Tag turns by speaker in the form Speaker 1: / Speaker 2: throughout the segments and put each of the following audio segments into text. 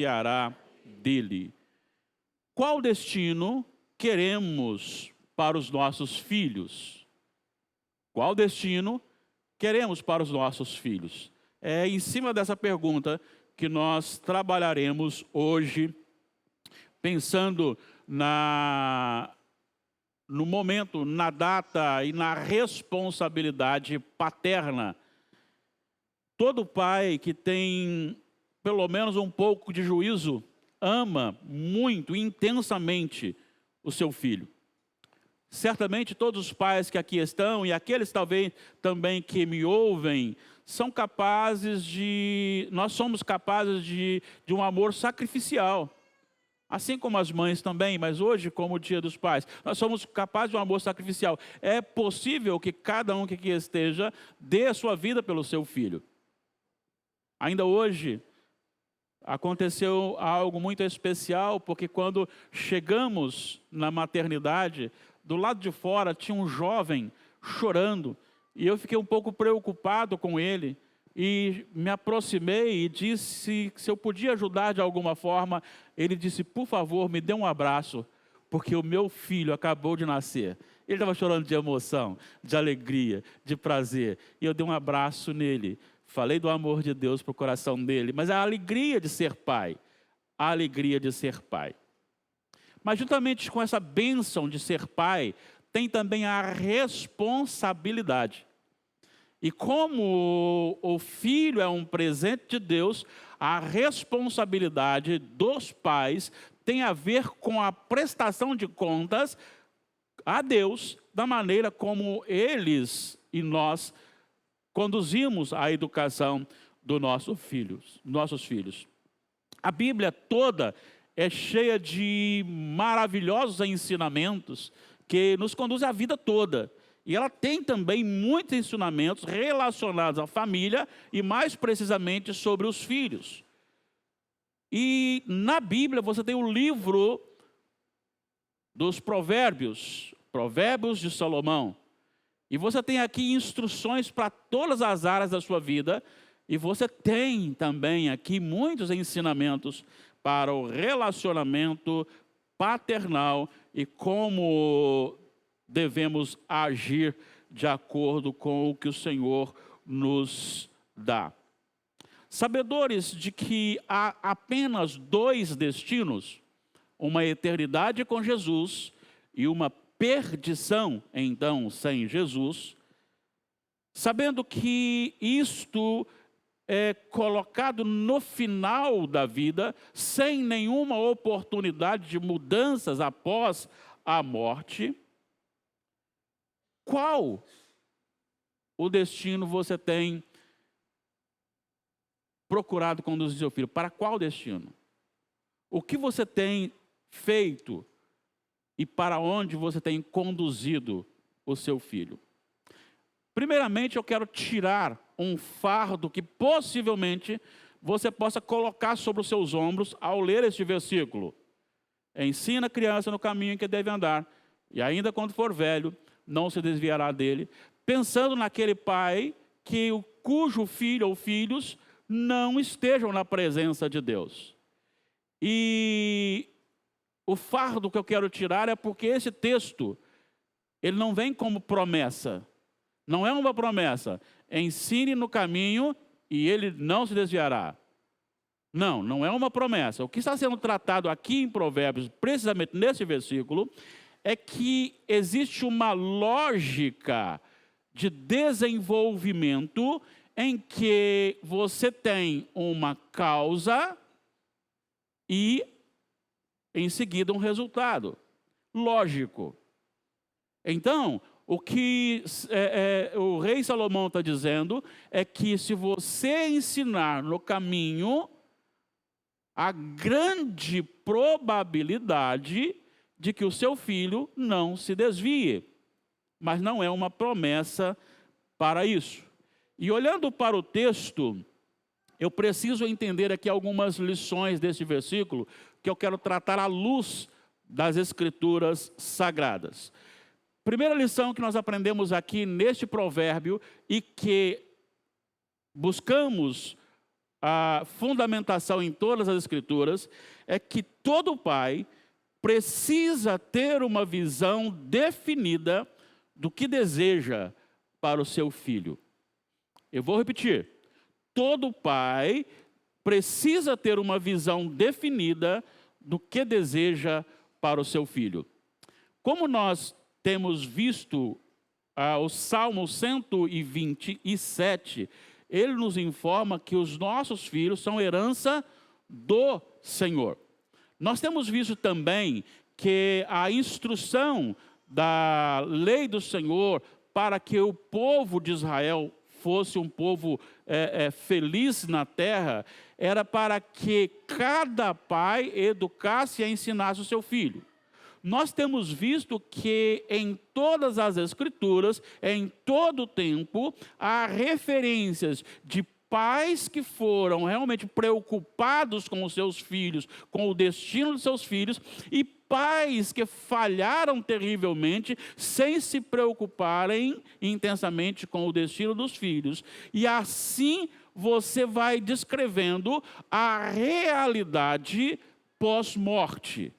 Speaker 1: desviará dele. Qual destino queremos para os nossos filhos? Qual destino queremos para os nossos filhos? É em cima dessa pergunta que nós trabalharemos hoje, pensando no momento, na data e na responsabilidade paterna. Todo pai que tem pelo menos um pouco de juízo ama muito, intensamente o seu filho. Certamente todos os pais que aqui estão e aqueles talvez também que me ouvem nós somos capazes de um amor sacrificial. Assim como as mães também, mas hoje, como o Dia dos Pais, nós somos capazes de um amor sacrificial. É possível que cada um que aqui esteja dê a sua vida pelo seu filho. Ainda hoje, aconteceu algo muito especial, porque quando chegamos na maternidade, do lado de fora tinha um jovem chorando, e eu fiquei um pouco preocupado com ele, e me aproximei e disse se eu podia ajudar de alguma forma. Ele disse, por favor, me dê um abraço, porque o meu filho acabou de nascer. Ele estava chorando de emoção, de alegria, de prazer, e eu dei um abraço nele. Falei do amor de Deus para o coração dele, mas a alegria de ser pai, a alegria de ser pai. Mas juntamente com essa bênção de ser pai, tem também a responsabilidade. E como o filho é um presente de Deus, a responsabilidade dos pais tem a ver com a prestação de contas a Deus, da maneira como eles e nós conduzimos a educação dos nossos filhos. A Bíblia toda é cheia de maravilhosos ensinamentos que nos conduzem a vida toda. E ela tem também muitos ensinamentos relacionados à família e mais precisamente sobre os filhos. E na Bíblia você tem o livro dos Provérbios, Provérbios de Salomão. E você tem aqui instruções para todas as áreas da sua vida. E você tem também aqui muitos ensinamentos para o relacionamento paternal e como devemos agir de acordo com o que o Senhor nos dá. Sabedores de que há apenas dois destinos, uma eternidade com Jesus e uma perdição, então, sem Jesus, sabendo que isto é colocado no final da vida, sem nenhuma oportunidade de mudanças após a morte, qual o destino você tem procurado conduzir seu filho? Para qual destino? O que você tem feito e para onde você tem conduzido o seu filho? Primeiramente, eu quero tirar um fardo que possivelmente você possa colocar sobre os seus ombros ao ler este versículo. Ensina a criança no caminho em que deve andar, e ainda quando for velho, não se desviará dele, pensando naquele pai cujo filho ou filhos não estejam na presença de Deus. E o fardo que eu quero tirar é porque esse texto, ele não vem como promessa. Não é uma promessa. Ensine no caminho e ele não se desviará. Não é uma promessa. O que está sendo tratado aqui em Provérbios, precisamente nesse versículo, é que existe uma lógica de desenvolvimento em que você tem uma causa e, em seguida, um resultado lógico. Então, o que o rei Salomão está dizendo é que se você ensinar no caminho, há grande probabilidade de que o seu filho não se desvie. Mas não é uma promessa para isso. E olhando para o texto, eu preciso entender aqui algumas lições desse versículo que eu quero tratar à luz das Escrituras Sagradas. Primeira lição que nós aprendemos aqui neste provérbio e que buscamos a fundamentação em todas as Escrituras é que todo pai precisa ter uma visão definida do que deseja para o seu filho. Eu vou repetir. Todo pai precisa ter uma visão definida do que deseja para o seu filho. Como nós temos visto o Salmo 127, ele nos informa que os nossos filhos são herança do Senhor. Nós temos visto também que a instrução da lei do Senhor para que o povo de Israel fosse um povo feliz na terra, era para que cada pai educasse e ensinasse o seu filho. Nós temos visto que em todas as Escrituras, em todo o tempo, há referências de pais que foram realmente preocupados com os seus filhos, com o destino de seus filhos, e pais que falharam terrivelmente sem se preocuparem intensamente com o destino dos filhos. E assim você vai descrevendo a realidade pós-morte.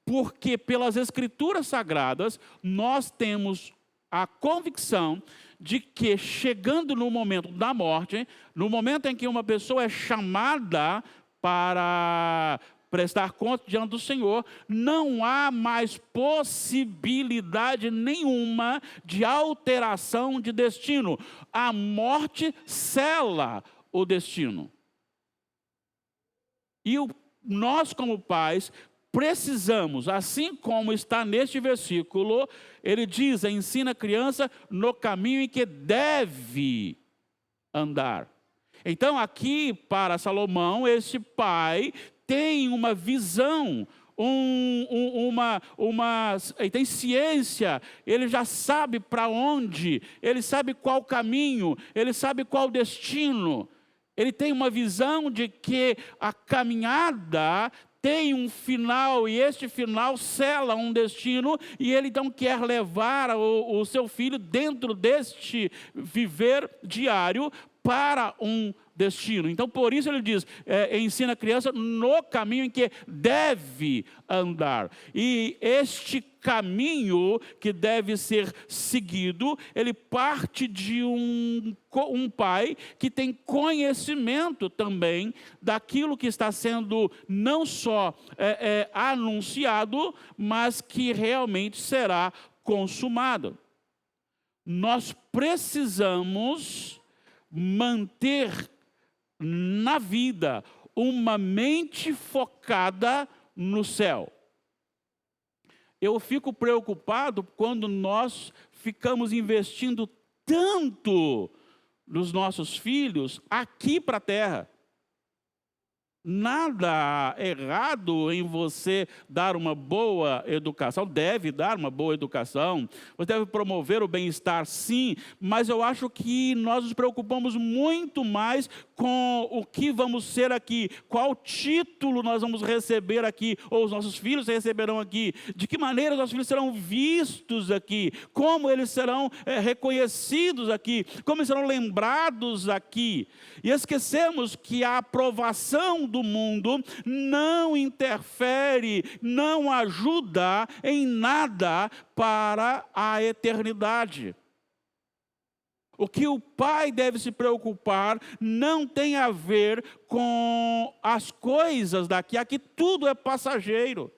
Speaker 1: Porque pelas Escrituras Sagradas nós temos a convicção de que chegando no momento da morte, no momento em que uma pessoa é chamada para prestar conta diante do Senhor, não há mais possibilidade nenhuma de alteração de destino. A morte sela o destino. E nós, como pais, precisamos, assim como está neste versículo, ele diz, ensina a criança no caminho em que deve andar. Então aqui para Salomão, esse pai tem uma visão, ele tem ciência, ele já sabe para onde, ele sabe qual caminho, ele sabe qual destino. Ele tem uma visão de que a caminhada tem um final, e este final sela um destino, e ele então quer levar o seu filho dentro deste viver diário para um destino. Então, por isso ele diz, ensina a criança no caminho em que deve andar. E este caminho que deve ser seguido, ele parte de um pai que tem conhecimento também daquilo que está sendo não só anunciado, mas que realmente será consumado. Nós precisamos manter na vida uma mente focada no céu. Eu fico preocupado quando nós ficamos investindo tanto nos nossos filhos aqui para a terra. Nada errado em você dar uma boa educação, deve dar uma boa educação, você deve promover o bem-estar, sim, mas eu acho que nós nos preocupamos muito mais com o que vamos ser aqui, qual título nós vamos receber aqui, ou os nossos filhos receberão aqui, de que maneira os nossos filhos serão vistos aqui, como eles serão reconhecidos aqui, como eles serão lembrados aqui, e esquecemos que a aprovação do mundo não interfere, não ajuda em nada para a eternidade. O que o pai deve se preocupar não tem a ver com as coisas daqui, aqui tudo é passageiro.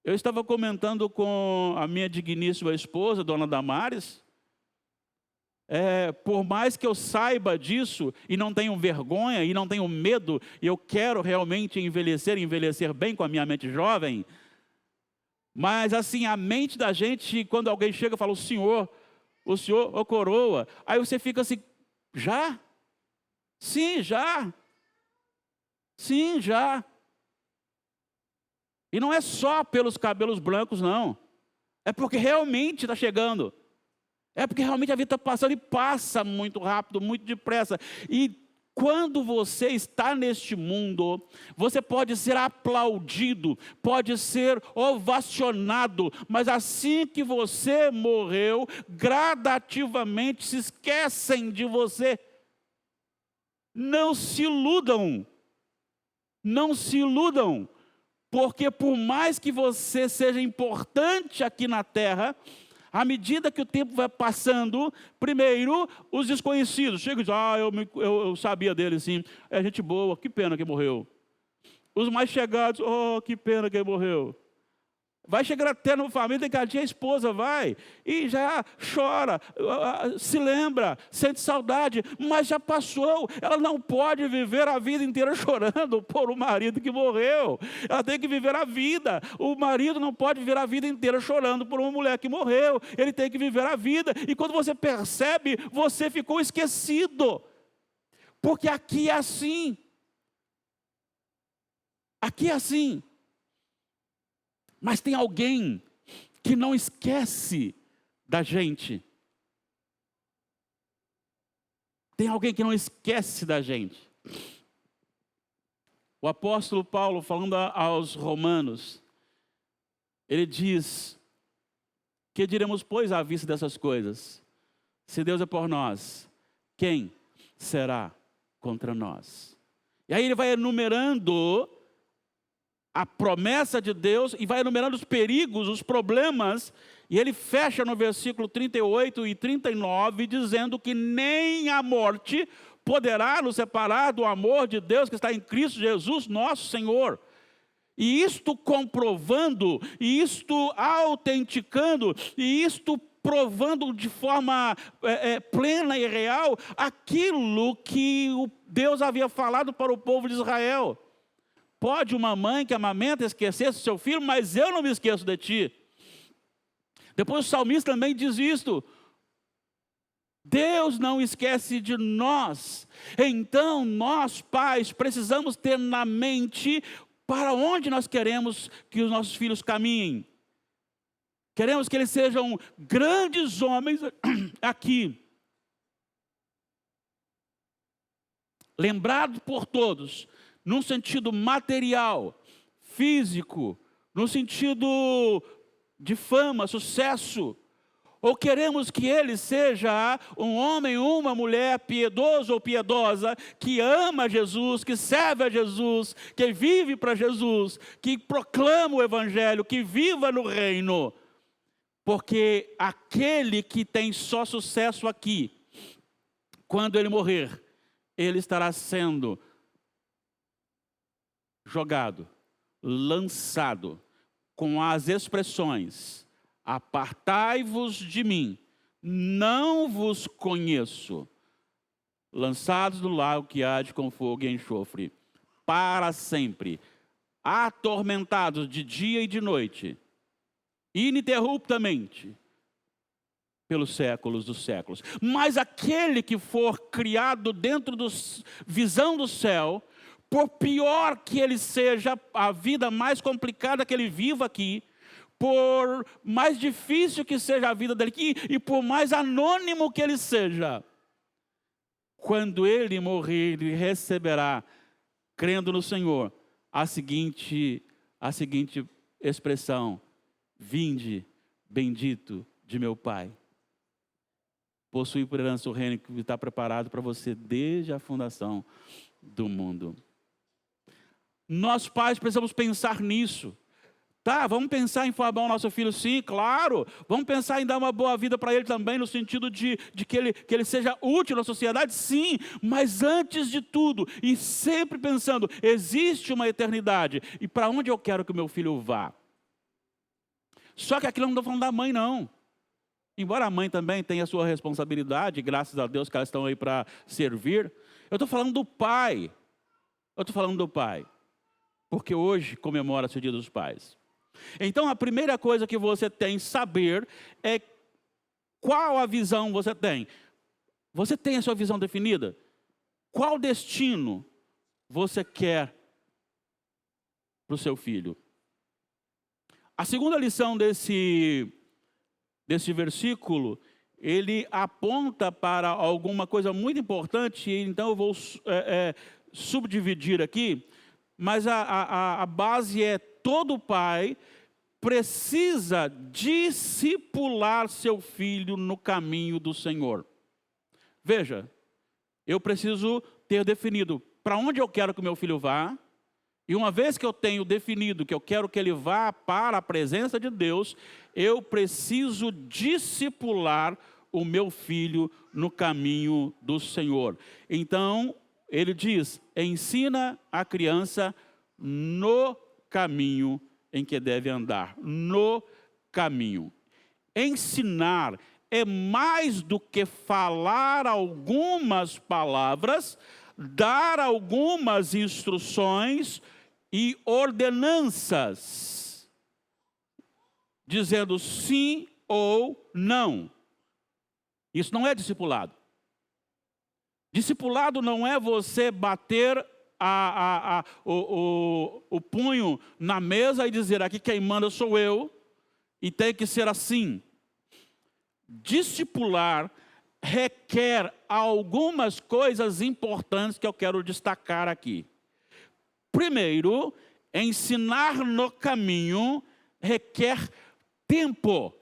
Speaker 1: Eu estava comentando com a minha digníssima esposa, Dona Damares, por mais que eu saiba disso, e não tenho vergonha, e não tenho medo, e eu quero realmente envelhecer bem com a minha mente jovem, mas assim, a mente da gente, quando alguém chega e fala, o senhor, ô coroa, aí você fica assim, já? Sim, já. Sim, já. E não é só pelos cabelos brancos, não. É porque realmente está chegando. É porque realmente a vida está passando e passa muito rápido, muito depressa. E quando você está neste mundo, você pode ser aplaudido, pode ser ovacionado, mas assim que você morreu, gradativamente se esquecem de você. Não se iludam. Não se iludam. Porque por mais que você seja importante aqui na terra, à medida que o tempo vai passando, primeiro, os desconhecidos chegam e dizem, eu sabia dele sim, é gente boa, que pena que morreu. Os mais chegados, que pena que ele morreu. Vai chegar até na família, daqui a dia a esposa vai e já chora, se lembra, sente saudade, mas já passou. Ela não pode viver a vida inteira chorando por um marido que morreu. Ela tem que viver a vida. O marido não pode viver a vida inteira chorando por uma mulher que morreu. Ele tem que viver a vida. E quando você percebe, você ficou esquecido. Porque aqui é assim. Aqui é assim. Mas tem alguém que não esquece da gente. Tem alguém que não esquece da gente. O apóstolo Paulo, falando aos romanos, ele diz, que diremos, pois, à vista dessas coisas? Se Deus é por nós, quem será contra nós? E aí ele vai enumerando a promessa de Deus e vai enumerando os perigos, os problemas, e ele fecha no versículo 38 e 39, dizendo que nem a morte poderá nos separar do amor de Deus que está em Cristo Jesus, nosso Senhor. E isto comprovando, e isto autenticando, e isto provando de forma plena e real aquilo que Deus havia falado para o povo de Israel. Pode uma mãe que amamenta esquecer-se do seu filho, mas eu não me esqueço de ti. Depois o salmista também diz isto. Deus não esquece de nós. Então nós, pais, precisamos ter na mente para onde nós queremos que os nossos filhos caminhem. Queremos que eles sejam grandes homens aqui. Lembrados por todos, num sentido material, físico, no sentido de fama, sucesso. Ou queremos que ele seja um homem ou uma mulher piedoso ou piedosa, que ama Jesus, que serve a Jesus, que vive para Jesus, que proclama o Evangelho, que viva no reino. Porque aquele que tem só sucesso aqui, quando ele morrer, ele estará sendo jogado, lançado, com as expressões: apartai-vos de mim, não vos conheço, lançados no lago que arde com fogo e enxofre, para sempre, atormentados de dia e de noite, ininterruptamente, pelos séculos dos séculos. Mas aquele que for criado dentro da visão do céu, por pior que ele seja, a vida mais complicada que ele viva aqui, por mais difícil que seja a vida dele aqui, e por mais anônimo que ele seja, quando ele morrer, ele receberá, crendo no Senhor, a seguinte expressão: vinde, bendito de meu Pai. Possui por herança o reino que está preparado para você desde a fundação do mundo. Nós pais precisamos pensar nisso. Tá, vamos pensar em formar o nosso filho, sim, claro. Vamos pensar em dar uma boa vida para ele também, no sentido de que ele seja útil na sociedade, sim. Mas antes de tudo, e sempre pensando, existe uma eternidade. E para onde eu quero que o meu filho vá? Só que aqui não estou falando da mãe, não. Embora a mãe também tenha a sua responsabilidade, graças a Deus que elas estão aí para servir. Eu estou falando do pai. Porque hoje comemora-se o Dia dos Pais. Então a primeira coisa que você tem que saber é qual a visão você tem. Você tem a sua visão definida? Qual destino você quer para o seu filho? A segunda lição desse versículo, ele aponta para alguma coisa muito importante, então eu vou subdividir aqui, mas a base é: todo pai precisa discipular seu filho no caminho do Senhor. Veja, eu preciso ter definido para onde eu quero que o meu filho vá, e uma vez que eu tenho definido que eu quero que ele vá para a presença de Deus, eu preciso discipular o meu filho no caminho do Senhor. Então, ele diz, ensina a criança no caminho em que deve andar, no caminho. Ensinar é mais do que falar algumas palavras, dar algumas instruções e ordenanças, dizendo sim ou não. Isso não é discipulado. Discipulado não é você bater o punho na mesa e dizer, aqui quem manda sou eu, e tem que ser assim. Discipular requer algumas coisas importantes que eu quero destacar aqui. Primeiro, ensinar no caminho requer tempo.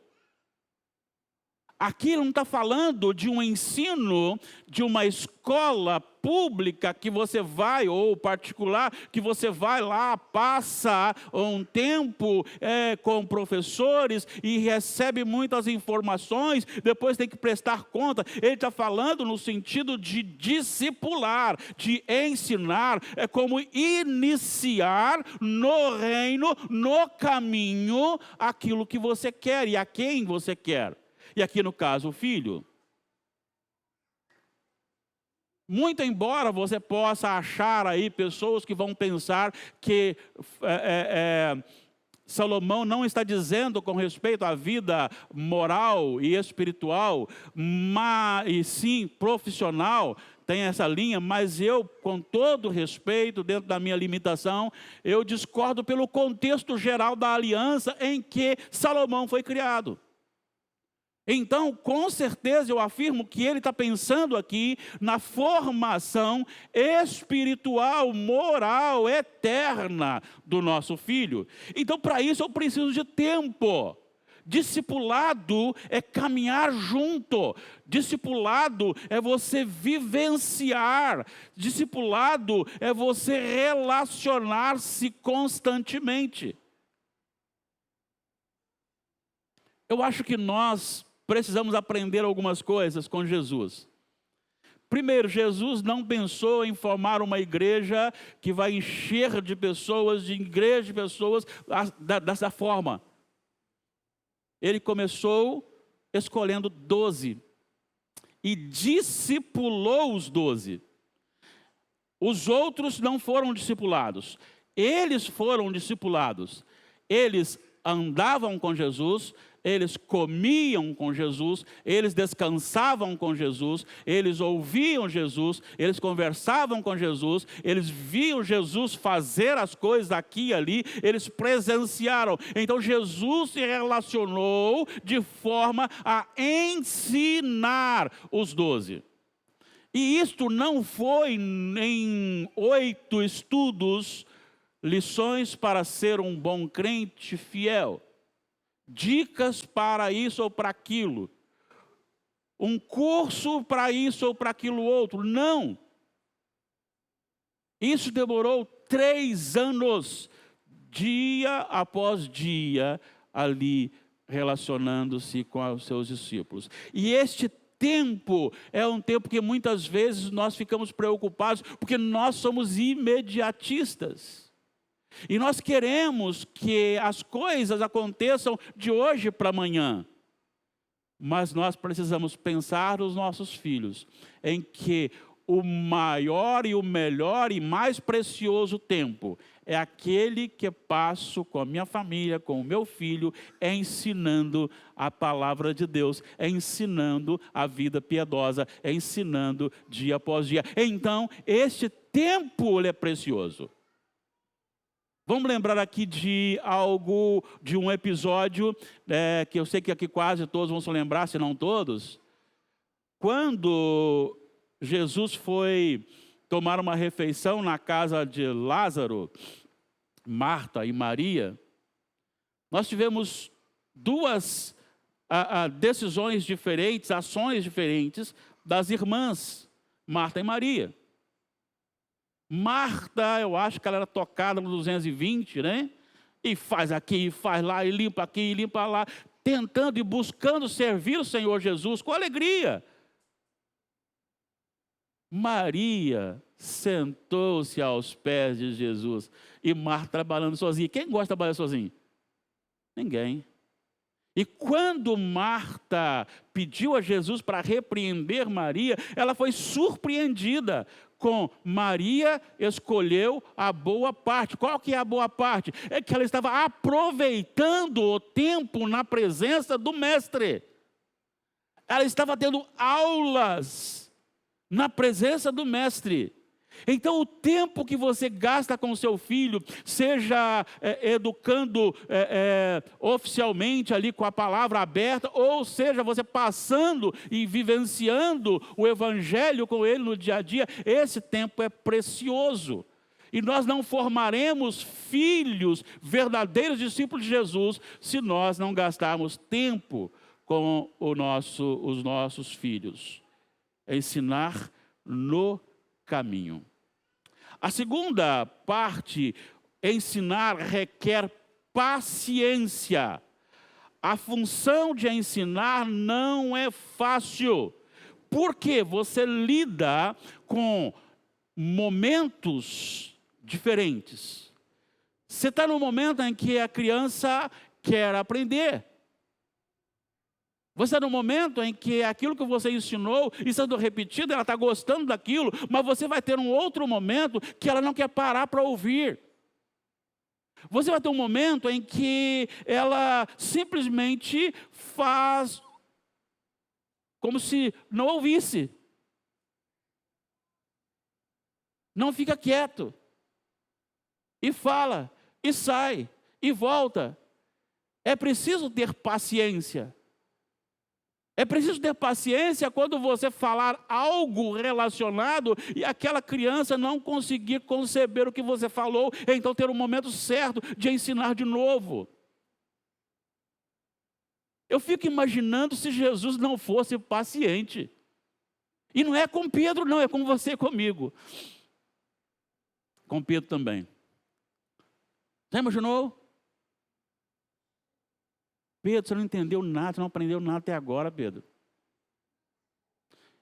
Speaker 1: Aqui não está falando de um ensino de uma escola pública que você vai, ou particular, que você vai lá, passa um tempo com professores e recebe muitas informações, depois tem que prestar conta. Ele está falando no sentido de discipular, de ensinar, é como iniciar no reino, no caminho, aquilo que você quer e a quem você quer. E aqui no caso, o filho. Muito embora você possa achar aí pessoas que vão pensar que Salomão não está dizendo com respeito à vida moral e espiritual, mas e sim profissional, tem essa linha, mas eu, com todo respeito, dentro da minha limitação, eu discordo pelo contexto geral da aliança em que Salomão foi criado. Então, com certeza, eu afirmo que ele está pensando aqui na formação espiritual, moral, eterna do nosso filho. Então, para isso eu preciso de tempo. Discipulado é caminhar junto. Discipulado é você vivenciar. Discipulado é você relacionar-se constantemente. Eu acho que nós precisamos aprender algumas coisas com Jesus. Primeiro, Jesus não pensou em formar uma igreja que vai encher de pessoas, dessa forma. Ele começou escolhendo 12 e discipulou os 12. Os outros não foram discipulados, eles foram discipulados. Eles andavam com Jesus, eles comiam com Jesus, eles descansavam com Jesus, eles ouviam Jesus, eles conversavam com Jesus, eles viam Jesus fazer as coisas aqui e ali, eles presenciaram. Então Jesus se relacionou de forma a ensinar os 12. E isto não foi em 8 estudos, lições para ser um bom crente fiel. Dicas para isso ou para aquilo, um curso para isso ou para aquilo outro, não. Isso demorou 3 anos, dia após dia, ali relacionando-se com os seus discípulos. E este tempo é um tempo que muitas vezes nós ficamos preocupados, porque nós somos imediatistas. E nós queremos que as coisas aconteçam de hoje para amanhã. Mas nós precisamos pensar nos nossos filhos, em que o maior e o melhor e mais precioso tempo é aquele que passo com a minha família, com o meu filho, ensinando a palavra de Deus, ensinando a vida piedosa, ensinando dia após dia. Então, este tempo é precioso. Vamos lembrar aqui de um episódio, que eu sei que aqui quase todos vão se lembrar, se não todos. Quando Jesus foi tomar uma refeição na casa de Lázaro, Marta e Maria, nós tivemos 2 decisões diferentes, ações diferentes das irmãs, Marta e Maria. Marta, eu acho que ela era tocada no 220, né? E faz aqui, e faz lá, e limpa aqui, e limpa lá, tentando e buscando servir o Senhor Jesus com alegria. Maria sentou-se aos pés de Jesus. E Marta trabalhando sozinha. Quem gosta de trabalhar sozinho? Ninguém. E quando Marta pediu a Jesus para repreender Maria, ela foi surpreendida com Maria escolheu a boa parte. Qual que é a boa parte? É que ela estava aproveitando o tempo na presença do Mestre. Ela estava tendo aulas na presença do Mestre. Então, o tempo que você gasta com o seu filho, seja educando oficialmente ali com a palavra aberta, ou seja, você passando e vivenciando o Evangelho com ele no dia a dia, esse tempo é precioso. E nós não formaremos filhos, verdadeiros discípulos de Jesus, se nós não gastarmos tempo com os nossos filhos. Ensinar no caminho. A segunda parte, ensinar requer paciência. A função de ensinar não é fácil, porque você lida com momentos diferentes. Você está no momento em que a criança quer aprender. Você está no momento em que aquilo que você ensinou, e sendo repetido, ela está gostando daquilo, mas você vai ter um outro momento que ela não quer parar para ouvir. Você vai ter um momento em que ela simplesmente faz como se não ouvisse. Não fica quieto. E fala, e sai, e volta. É preciso ter paciência. É preciso ter paciência quando você falar algo relacionado e aquela criança não conseguir conceber o que você falou, então ter o momento certo de ensinar de novo. Eu fico imaginando se Jesus não fosse paciente. E não é com Pedro, não, é com você e comigo. Com Pedro também. Já imaginou? Pedro, você não entendeu nada, você não aprendeu nada até agora, Pedro.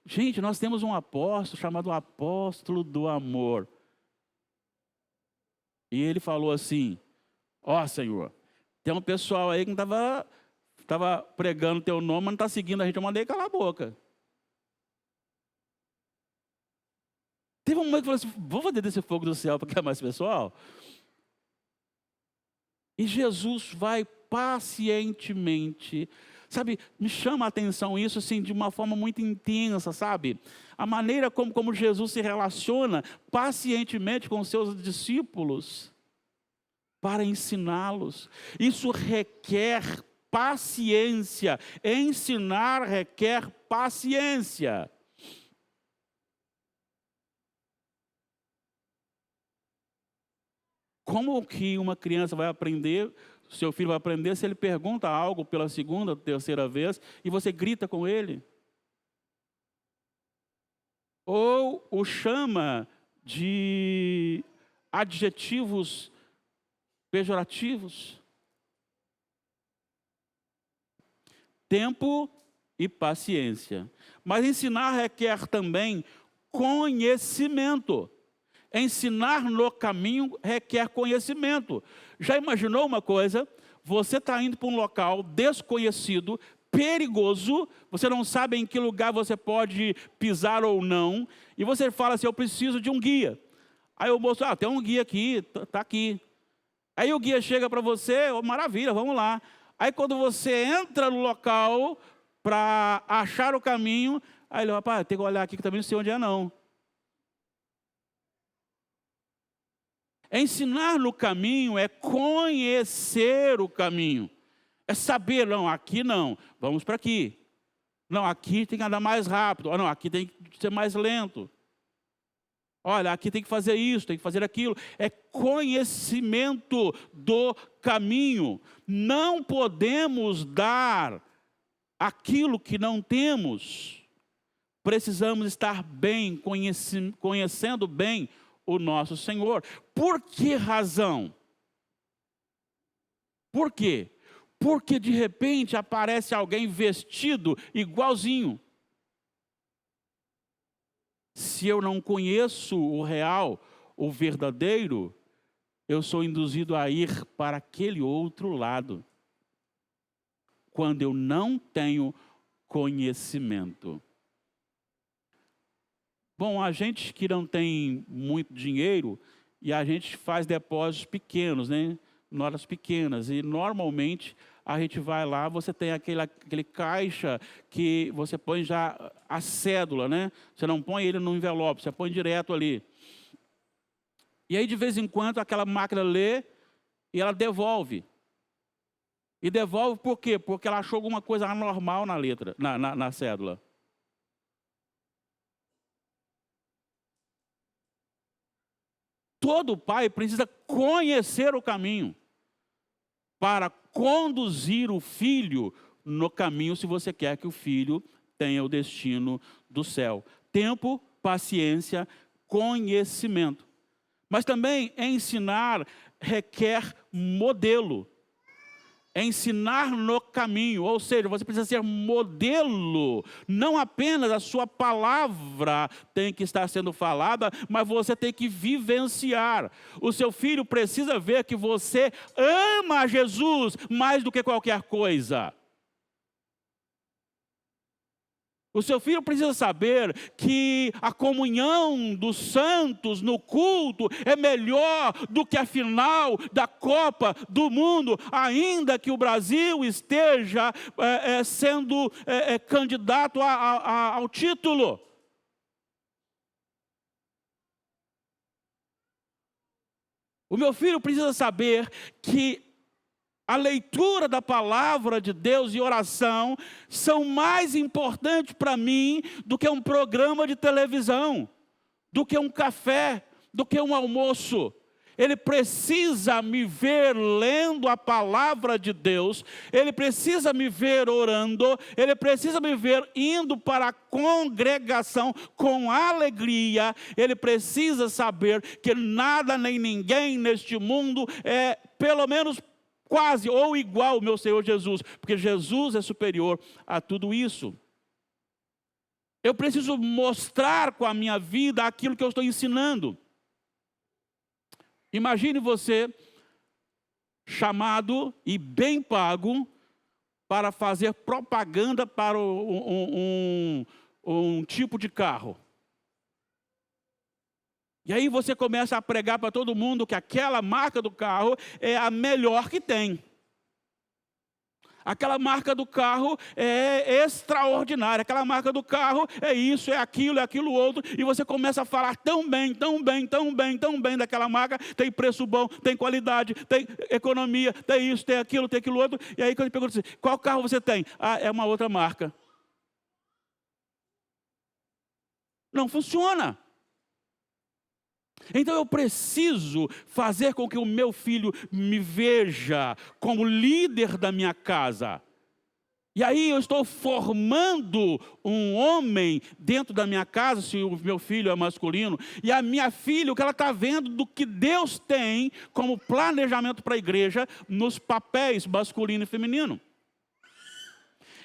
Speaker 1: Gente, nós temos um apóstolo chamado apóstolo do amor. E ele falou assim, ó Senhor, tem um pessoal aí que não estava pregando teu nome, mas não está seguindo a gente, eu mandei calar a boca. Teve um momento que falou assim, vamos fazer desse fogo do céu para que é mais pessoal? E Jesus vai pacientemente, sabe, me chama a atenção isso assim de uma forma muito intensa, sabe? A maneira como Jesus se relaciona pacientemente com os seus discípulos para ensiná-los. Isso requer paciência. Ensinar requer paciência. Como que uma criança vai aprender, seu filho vai aprender se ele pergunta algo pela segunda, terceira vez e você grita com ele? Ou o chama de adjetivos pejorativos? Tempo e paciência. Mas ensinar requer também conhecimento. Ensinar no caminho requer conhecimento. Já imaginou uma coisa? Você está indo para um local desconhecido, perigoso, você não sabe em que lugar você pode pisar ou não, e você fala assim, eu preciso de um guia. Aí o moço, tem um guia aqui, está aqui. Aí o guia chega para você, maravilha, vamos lá. Aí quando você entra no local para achar o caminho, aí ele, rapaz, tem que olhar aqui que também não sei onde é não. Ensinar no caminho é conhecer o caminho. É saber, não, aqui não, vamos para aqui. Não, aqui tem que andar mais rápido. Não, aqui tem que ser mais lento. Olha, aqui tem que fazer isso, tem que fazer aquilo. É conhecimento do caminho. Não podemos dar aquilo que não temos. Precisamos estar bem, conhecendo bem o nosso Senhor. Por que razão? Por quê? Porque de repente aparece alguém vestido igualzinho. Se eu não conheço o real, o verdadeiro, eu sou induzido a ir para aquele outro lado. Quando eu não tenho conhecimento. Bom, a gente que não tem muito dinheiro, e a gente faz depósitos pequenos, né? Notas pequenas, e normalmente a gente vai lá, você tem aquele caixa que você põe já a cédula, né? Você não põe ele no envelope, você põe direto ali. E aí de vez em quando aquela máquina lê e ela devolve. E devolve por quê? Porque ela achou alguma coisa anormal na letra, na cédula. Todo pai precisa conhecer o caminho para conduzir o filho no caminho, se você quer que o filho tenha o destino do céu. Tempo, paciência, conhecimento. Mas também ensinar requer modelo. Ensinar no caminho, ou seja, você precisa ser modelo. Não apenas a sua palavra tem que estar sendo falada, mas você tem que vivenciar. O seu filho precisa ver que você ama Jesus mais do que qualquer coisa. O seu filho precisa saber que a comunhão dos santos no culto é melhor do que a final da Copa do Mundo, ainda que o Brasil esteja sendo candidato ao título. O meu filho precisa saber que a leitura da palavra de Deus e oração são mais importantes para mim do que um programa de televisão, do que um café, do que um almoço. Ele precisa me ver lendo a palavra de Deus, ele precisa me ver orando, ele precisa me ver indo para a congregação com alegria, ele precisa saber que nada nem ninguém neste mundo é pelo menos quase ou igual ao meu Senhor Jesus, porque Jesus é superior a tudo isso. Eu preciso mostrar com a minha vida aquilo que eu estou ensinando. Imagine você chamado e bem pago para fazer propaganda para um tipo de carro. E aí você começa a pregar para todo mundo que aquela marca do carro é a melhor que tem. Aquela marca do carro é extraordinária. Aquela marca do carro é isso, é aquilo outro. E você começa a falar tão bem daquela marca. Tem preço bom, tem qualidade, tem economia, tem isso, tem aquilo outro. E aí quando ele pergunta assim, qual carro você tem? Ah, é uma outra marca. Não funciona. Então eu preciso fazer com que o meu filho me veja como líder da minha casa. E aí eu estou formando um homem dentro da minha casa, se o meu filho é masculino, e a minha filha, o que ela está vendo do que Deus tem como planejamento para a igreja nos papéis masculino e feminino.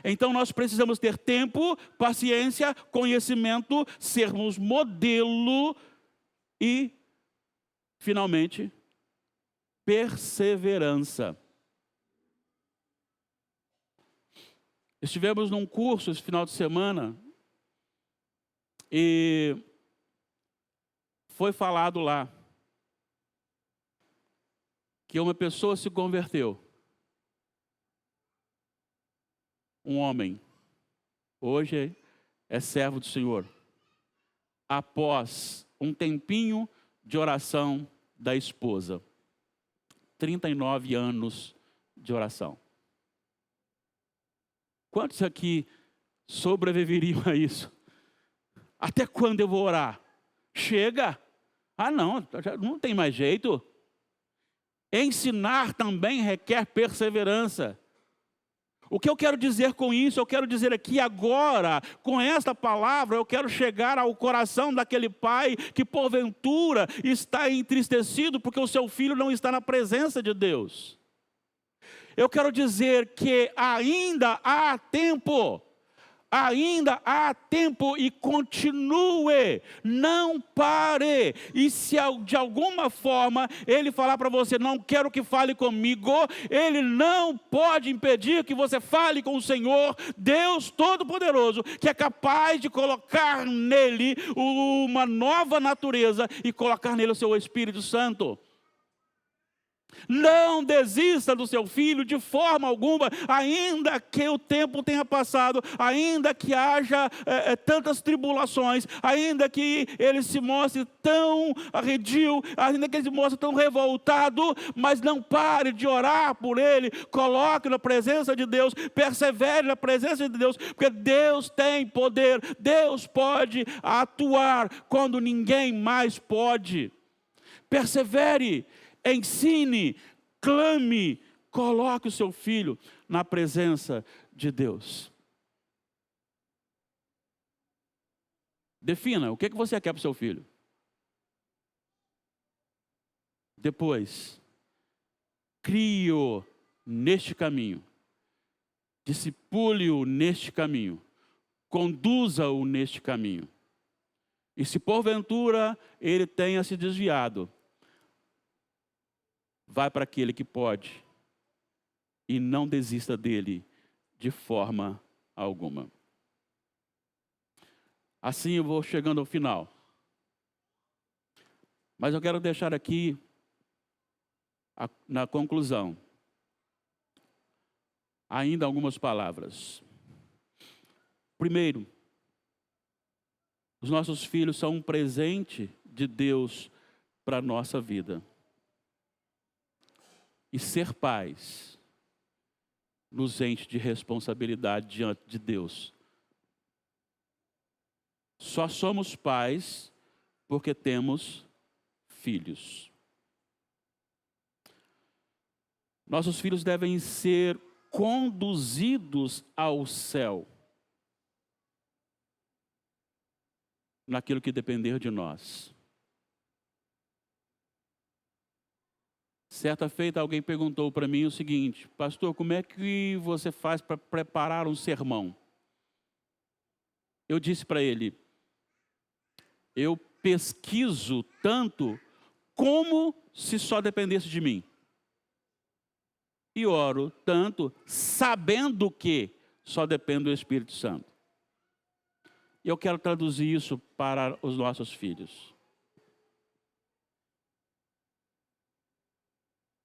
Speaker 1: Então nós precisamos ter tempo, paciência, conhecimento, sermos modelo e, finalmente, perseverança. Estivemos num curso esse final de semana e foi falado lá que uma pessoa se converteu. Um homem, hoje é servo do Senhor, após um tempinho de oração da esposa. 39 anos de oração. Quantos aqui sobreviveriam a isso? Até quando eu vou orar? Chega! Ah não, não tem mais jeito. Ensinar também requer perseverança. O que eu quero dizer com isso? Eu quero dizer aqui agora, com esta palavra, eu quero chegar ao coração daquele pai que porventura está entristecido porque o seu filho não está na presença de Deus. Eu quero dizer que ainda há tempo. Ainda há tempo e continue, não pare. E se de alguma forma ele falar para você, não quero que fale comigo, ele não pode impedir que você fale com o Senhor, Deus Todo-Poderoso, que é capaz de colocar nele uma nova natureza e colocar nele o seu Espírito Santo. Não desista do seu filho de forma alguma, ainda que o tempo tenha passado, ainda que haja tantas tribulações, ainda que ele se mostre tão arredio, ainda que ele se mostre tão revoltado, mas não pare de orar por ele, coloque na presença de Deus, persevere na presença de Deus, porque Deus tem poder, Deus pode atuar quando ninguém mais pode. Persevere. Ensine, clame, coloque o seu filho na presença de Deus. Defina, o que você quer para o seu filho? Depois, crie-o neste caminho. Discipule-o neste caminho. Conduza-o neste caminho. E se porventura ele tenha se desviado, vai para aquele que pode e não desista dele de forma alguma. Assim eu vou chegando ao final. Mas eu quero deixar aqui, na conclusão, ainda algumas palavras. Primeiro, os nossos filhos são um presente de Deus para a nossa vida. E ser pais nos enche de responsabilidade diante de Deus. Só somos pais porque temos filhos. Nossos filhos devem ser conduzidos ao céu, naquilo que depender de nós. Certa feita alguém perguntou para mim o seguinte: pastor, como é que você faz para preparar um sermão? Eu disse para ele: eu pesquiso tanto como se só dependesse de mim. E oro tanto sabendo que só depende do Espírito Santo. E eu quero traduzir isso para os nossos filhos.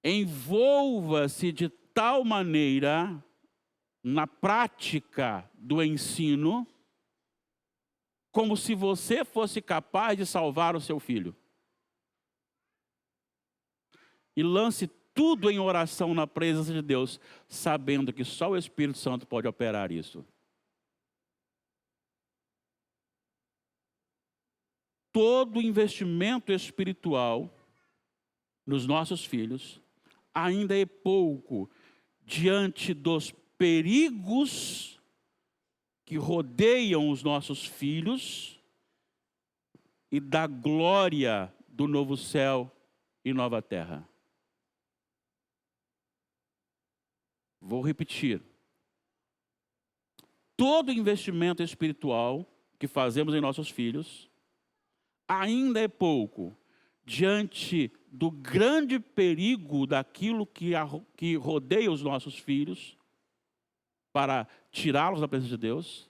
Speaker 1: Envolva-se de tal maneira na prática do ensino, como se você fosse capaz de salvar o seu filho. E lance tudo em oração na presença de Deus, sabendo que só o Espírito Santo pode operar isso. Todo investimento espiritual nos nossos filhos ainda é pouco diante dos perigos que rodeiam os nossos filhos e da glória do novo céu e nova terra. Vou repetir. Todo investimento espiritual que fazemos em nossos filhos ainda é pouco diante do grande perigo daquilo que rodeia os nossos filhos, para tirá-los da presença de Deus,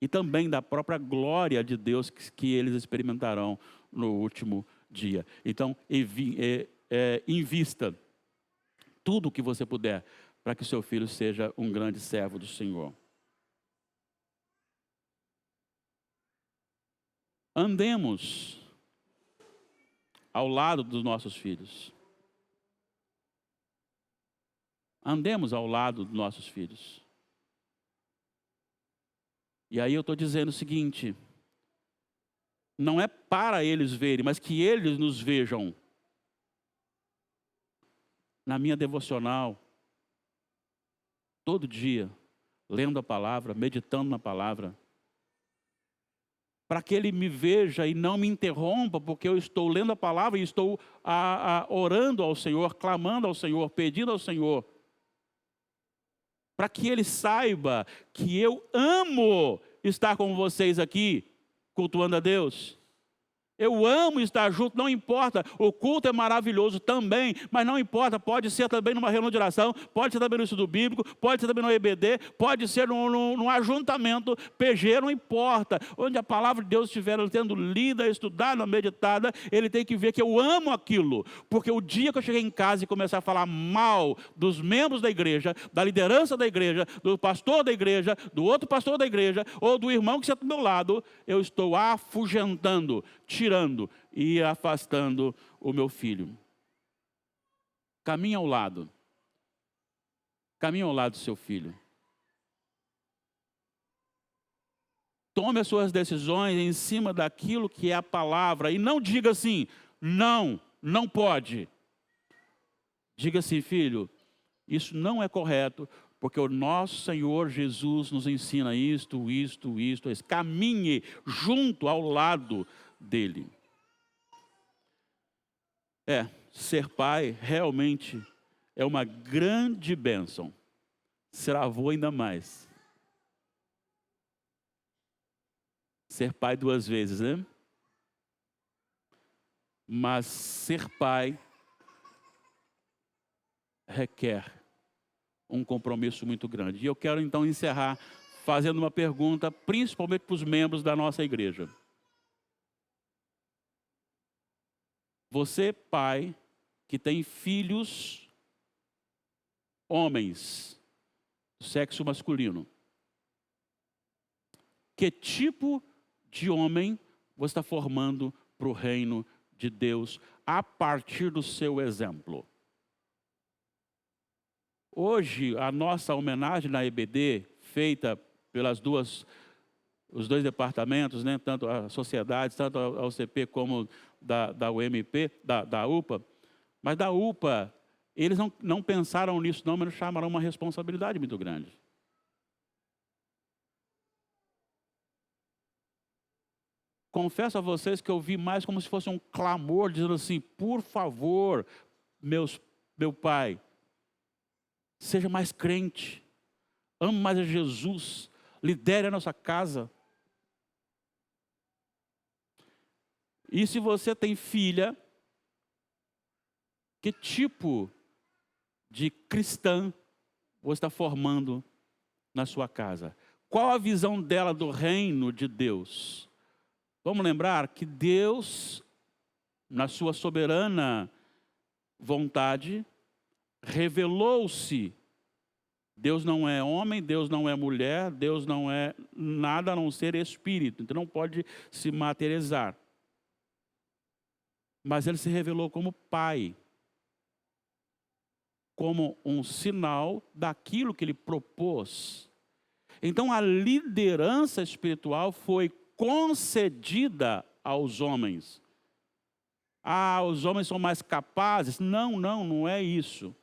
Speaker 1: e também da própria glória de Deus que eles experimentarão no último dia. Então, invista tudo o que você puder para que o seu filho seja um grande servo do Senhor. Andemos ao lado dos nossos filhos. Andemos ao lado dos nossos filhos. E aí eu estou dizendo o seguinte: não é para eles verem, mas que eles nos vejam. Na minha devocional, todo dia, lendo a palavra, meditando na palavra. Para que ele me veja e não me interrompa, porque eu estou lendo a palavra e estou orando ao Senhor, clamando ao Senhor, pedindo ao Senhor. Para que ele saiba que eu amo estar com vocês aqui, cultuando a Deus. Eu amo estar junto, não importa, o culto é maravilhoso também, mas não importa, pode ser também numa reunião de oração, pode ser também no estudo bíblico, pode ser também no EBD, pode ser num ajuntamento, PG, não importa. Onde a palavra de Deus estiver sendo lida, estudada, meditada, ele tem que ver que eu amo aquilo, porque o dia que eu cheguei em casa e começar a falar mal dos membros da igreja, da liderança da igreja, do pastor da igreja, do outro pastor da igreja, ou do irmão que está do meu lado, eu estou afugentando, tirando e afastando o meu filho. Caminhe ao lado. Caminhe ao lado do seu filho. Tome as suas decisões em cima daquilo que é a palavra. E não diga assim, não pode. Diga assim, filho, isso não é correto, porque o nosso Senhor Jesus nos ensina isto. Caminhe junto ao lado dele. Ser pai realmente é uma grande bênção. Ser avô ainda mais. Ser pai 2 vezes, né? Mas ser pai requer um compromisso muito grande. E eu quero então encerrar fazendo uma pergunta, principalmente para os membros da nossa igreja. Você, pai, que tem filhos homens, do sexo masculino, que tipo de homem você está formando para o reino de Deus a partir do seu exemplo? Hoje, a nossa homenagem na EBD, feita pelas os 2 departamentos, né, tanto a sociedade, tanto a UCP como da UMP, da UPA, mas da UPA, eles não pensaram nisso não, mas chamaram uma responsabilidade muito grande. Confesso a vocês que eu vi mais como se fosse um clamor, dizendo assim, por favor, meu pai, seja mais crente, ame mais a Jesus, lidere a nossa casa. E se você tem filha, que tipo de cristã você está formando na sua casa? Qual a visão dela do reino de Deus? Vamos lembrar que Deus, na sua soberana vontade, revelou-se. Deus não é homem, Deus não é mulher, Deus não é nada a não ser espírito, então não pode se materializar. Mas ele se revelou como pai, como um sinal daquilo que ele propôs. Então a liderança espiritual foi concedida aos homens. Os homens são mais capazes? Não é isso.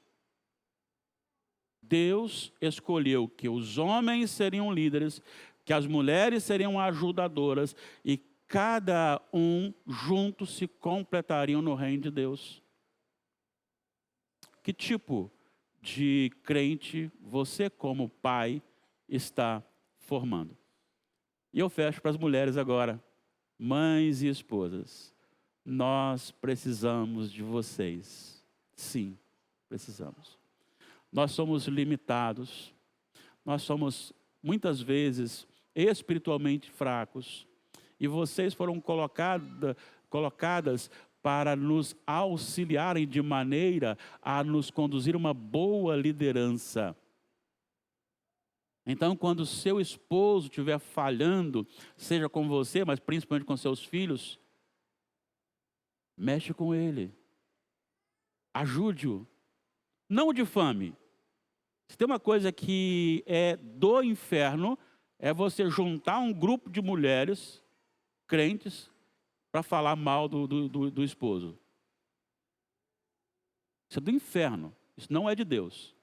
Speaker 1: Deus escolheu que os homens seriam líderes, que as mulheres seriam ajudadoras e cada um juntos se completariam no reino de Deus. Que tipo de crente você, como pai, está formando? E eu fecho para as mulheres agora, mães e esposas. Nós precisamos de vocês. Sim, precisamos. Nós somos limitados. Nós somos, muitas vezes, espiritualmente fracos. E vocês foram colocadas para nos auxiliarem de maneira a nos conduzir uma boa liderança. Então, quando seu esposo estiver falhando, seja com você, mas principalmente com seus filhos, mexe com ele. Ajude-o. Não o difame. Se tem uma coisa que é do inferno, é você juntar um grupo de mulheres crentes para falar mal do esposo. Isso é do inferno. Isso não é de Deus.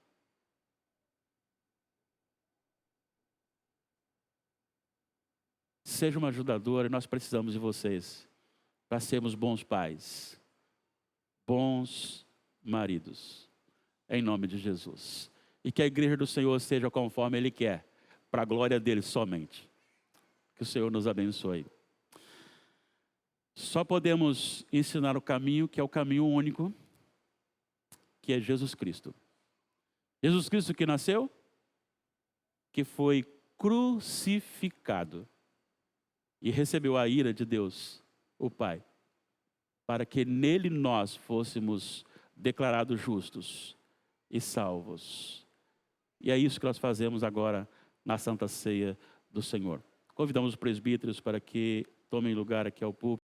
Speaker 1: seja uma ajudadora, nós precisamos de vocês para sermos bons pais, bons maridos, em nome de Jesus. E que a igreja do Senhor seja conforme Ele quer, para a glória dEle somente. Que o Senhor nos abençoe. Só podemos ensinar o caminho que é o caminho único, que é Jesus Cristo. Jesus Cristo que nasceu, que foi crucificado e recebeu a ira de Deus, o Pai, para que nele nós fôssemos declarados justos e salvos. E é isso que nós fazemos agora na Santa Ceia do Senhor. Convidamos os presbíteros para que tomem lugar aqui ao púlpito.